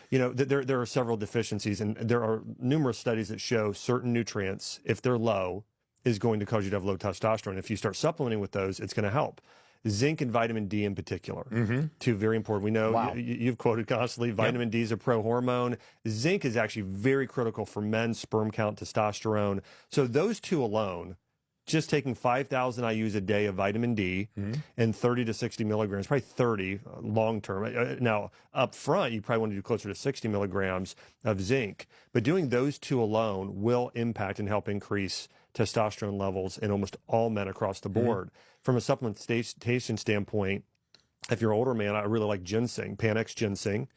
you know, there are several deficiencies, and there are numerous studies that show certain nutrients, if they're low, is going to cause you to have low testosterone. If you start supplementing with those, it's going to help. Zinc and vitamin D in particular, two very important. We know you've quoted constantly, vitamin D is a pro-hormone. Zinc is actually very critical for men's sperm count, testosterone. So those two alone, just taking 5,000 IUs a day of vitamin D and 30 to 60 milligrams, probably 30 long term. Now, up front, you probably want to do closer to 60 milligrams of zinc. But doing those two alone will impact and help increase testosterone levels in almost all men across the board. From a supplementation standpoint, if you're an older man, I really like ginseng, Panax ginseng.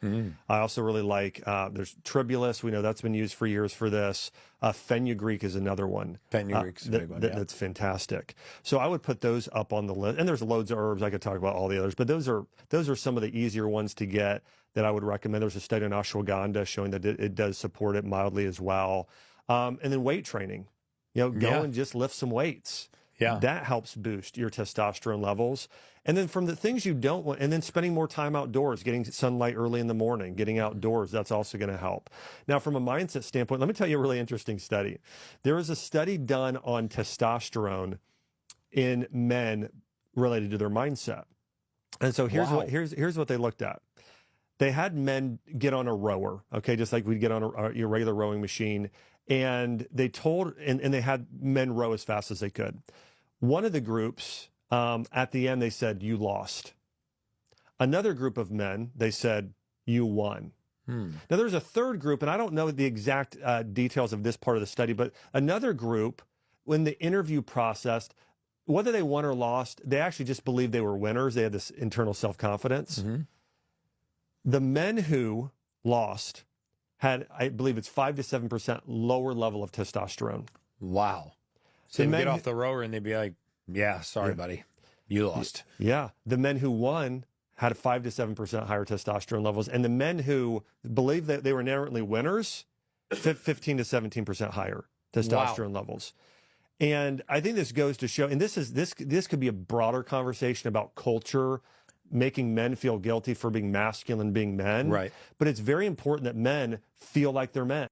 I also really like, there's tribulus. We know that's been used for years for this. Fenugreek is another one. Fenugreek's a big one, That's fantastic. So I would put those up on the list. And there's loads of herbs. I could talk about all the others, but those are some of the easier ones to get that I would recommend. There's a study on ashwagandha showing that it does support it mildly as well. And then weight training. You know, go and just lift some weights. That helps boost your testosterone levels. And then from the things you don't want, and then spending more time outdoors, getting sunlight early in the morning, getting outdoors, that's also going to help. Now, from a mindset standpoint, let me tell you a really interesting study. There was a study done on testosterone in men related to their mindset. And so here's what they looked at. They had men get on a rower, okay, just like we'd get on your regular rowing machine. And they told, and they had men row as fast as they could. One of the groups, at the end, they said, you lost. Another group of men, they said, you won. Now, there's a third group, and I don't know the exact details of this part of the study, but another group, when the interview process, whether they won or lost, they actually just believed they were winners. They had this internal self-confidence. The men who lost had, I believe it's 5 to 7% lower level of testosterone. Wow. So they'd get off the rower and they'd be like, yeah, sorry, buddy, you lost. Yeah. The men who won had 5 to 7% higher testosterone levels. And the men who believed that they were inherently winners, 15 to 17% higher testosterone levels. And I think this goes to show, and this could be a broader conversation about culture, making men feel guilty for being masculine, being men. Right. But it's very important that men feel like they're men.